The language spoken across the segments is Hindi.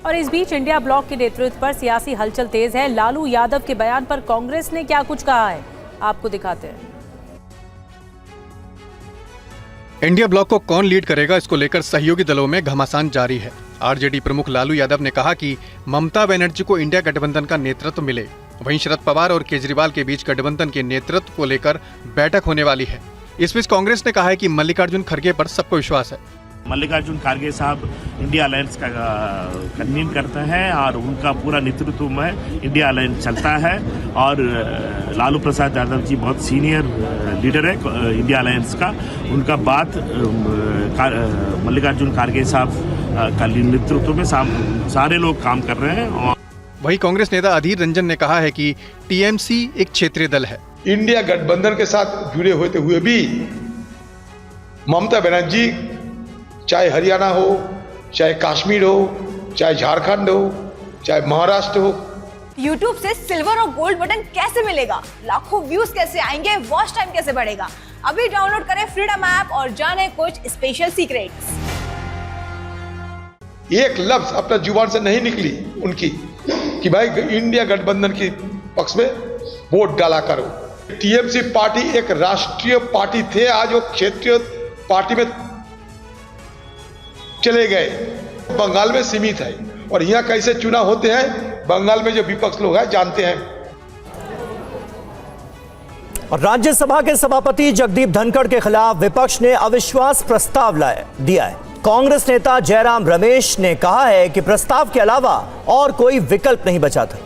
और इस बीच इंडिया ब्लॉक के नेतृत्व पर सियासी हलचल तेज है। लालू यादव के बयान पर कांग्रेस ने क्या कुछ कहा है, आपको दिखाते हैं। इंडिया ब्लॉक को कौन लीड करेगा, इसको लेकर सहयोगी दलों में घमासान जारी है। आरजेडी प्रमुख लालू यादव ने कहा कि ममता बनर्जी को इंडिया गठबंधन का नेतृत्व मिले। वहीं शरद पवार और केजरीवाल के बीच गठबंधन के नेतृत्व को लेकर बैठक होने वाली है। इस बीच कांग्रेस ने कहा है कि मल्लिकार्जुन खड़गे पर सबको विश्वास है। मल्लिकार्जुन खड़गे साहब इंडिया अलायंस का कन्वीन करते हैं और उनका पूरा नेतृत्व में इंडिया अलायंस चलता है। और लालू प्रसाद यादव जी बहुत सीनियर लीडर है इंडिया अलायंस का। उनका बात मल्लिकार्जुन खड़गे साहब का नेतृत्व में सारे लोग काम कर रहे हैं। वहीं कांग्रेस नेता अधीर रंजन ने कहा है कि टीएमसी एक क्षेत्रीय दल है। इंडिया गठबंधन के साथ जुड़े होते हुए भी ममता बनर्जी चाहे हरियाणा हो, चाहे कश्मीर हो, चाहे झारखंड हो, चाहे महाराष्ट्र हो। YouTube से सिल्वर और गोल्ड बटन कैसे मिलेगा, लाखों व्यूज कैसे आएंगे, वॉच टाइम कैसे बढ़ेगा। अभी डाउनलोड करें फ्रीडम ऐप और जाने कुछ स्पेशल सीक्रेट्स। एक लफ्ज अपना जुबान से नहीं निकली उनकी कि भाई इंडिया गठबंधन के पक्ष में वोट डाला करो। टीएमसी पार्टी एक राष्ट्रीय पार्टी थे, आज वो क्षेत्रीय पार्टी में चले गए। बंगाल में सीमित है और यहाँ कैसे चुनाव होते हैं बंगाल में जो विपक्ष लोग हैं जानते हैं। और राज्यसभा के सभापति जगदीप धनखड़ के खिलाफ विपक्ष ने अविश्वास प्रस्ताव दिया है। कांग्रेस नेता जयराम रमेश ने कहा है कि प्रस्ताव के अलावा और कोई विकल्प नहीं बचा था।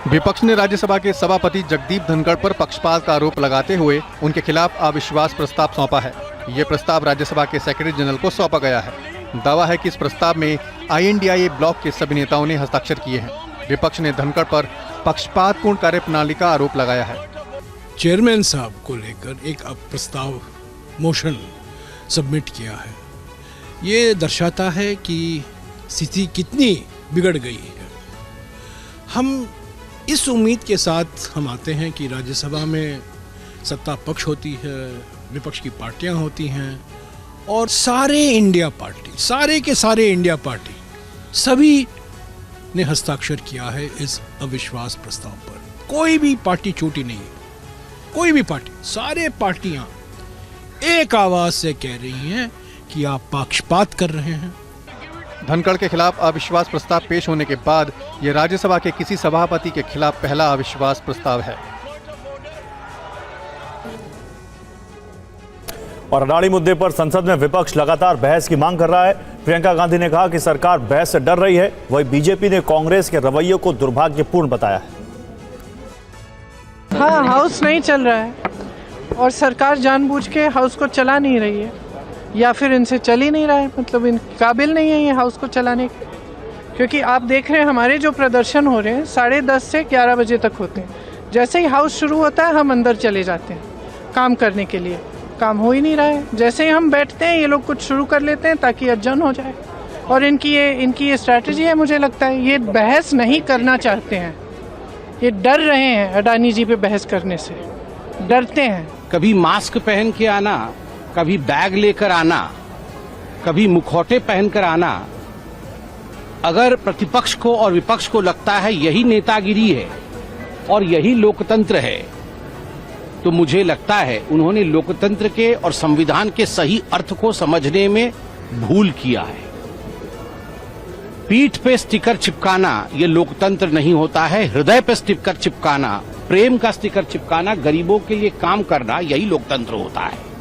विपक्ष ने राज्यसभा के सभापति जगदीप धनखड़ पर पक्षपात का आरोप लगाते हुए उनके खिलाफ अविश्वास प्रस्ताव सौंपा है। ये प्रस्ताव राज्यसभा के सेक्रेटरी जनरल को सौंपा गया है। दावा है कि इस प्रस्ताव में INDIA ब्लॉक के सभी नेताओं ने हस्ताक्षर किए हैं। विपक्ष ने धनखड़ पर पक्षपातपूर्ण कार्यप्रणाली का आरोप लगाया है। चेयरमैन साहब को लेकर एक प्रस्ताव मोशन सबमिट किया है। ये दर्शाता है कि स्थिति कितनी बिगड़ गई है। हम इस उम्मीद के साथ हम आते हैं कि राज्यसभा में सत्ता पक्ष होती है, विपक्ष की पार्टियां होती हैं और सारे इंडिया पार्टी सभी ने हस्ताक्षर किया है इस अविश्वास प्रस्ताव पर। कोई भी पार्टी छोटी नहीं है, कोई भी पार्टी, सारे पार्टियां एक आवाज से कह रही हैं कि आप पक्षपात कर रहे हैं। धनखड़ के खिलाफ अविश्वास प्रस्ताव पेश होने के बाद ये राज्यसभा के किसी सभापति के खिलाफ पहला अविश्वास प्रस्ताव है। और अडानी मुद्दे पर संसद में विपक्ष लगातार बहस की मांग कर रहा है। प्रियंका गांधी ने कहा कि सरकार बहस से डर रही है। वहीं बीजेपी ने कांग्रेस के रवैये को दुर्भाग्यपूर्ण बताया है। हाँ, हाउस नहीं चल रहा है और सरकार जानबूझ के हाउस को चला नहीं रही है या फिर इनसे चल ही नहीं रहा है, मतलब इन काबिल नहीं है ये हाउस को चलाने के। क्योंकि आप देख रहे हैं हमारे जो प्रदर्शन हो रहे हैं 10:30 से 11 बजे तक होते हैं। जैसे ही हाउस शुरू होता है हम अंदर चले जाते हैं काम करने के लिए। काम हो ही नहीं रहा है। जैसे ही हम बैठते हैं ये लोग कुछ शुरू कर लेते हैं ताकि अनजन हो जाए। और इनकी ये स्ट्रैटेजी है। मुझे लगता है ये बहस नहीं करना चाहते हैं, ये डर रहे हैं अडानी जी पे बहस करने से, डरते हैं। कभी मास्क पहन के आना, कभी बैग लेकर आना, कभी मुखौटे पहनकर आना। अगर प्रतिपक्ष को और विपक्ष को लगता है यही नेतागिरी है और यही लोकतंत्र है, तो मुझे लगता है उन्होंने लोकतंत्र के और संविधान के सही अर्थ को समझने में भूल किया है। पीठ पे स्टिकर चिपकाना ये लोकतंत्र नहीं होता है। हृदय पे स्टिकर चिपकाना, प्रेम का स्टिकर चिपकाना, गरीबों के लिए काम करना, यही लोकतंत्र होता है।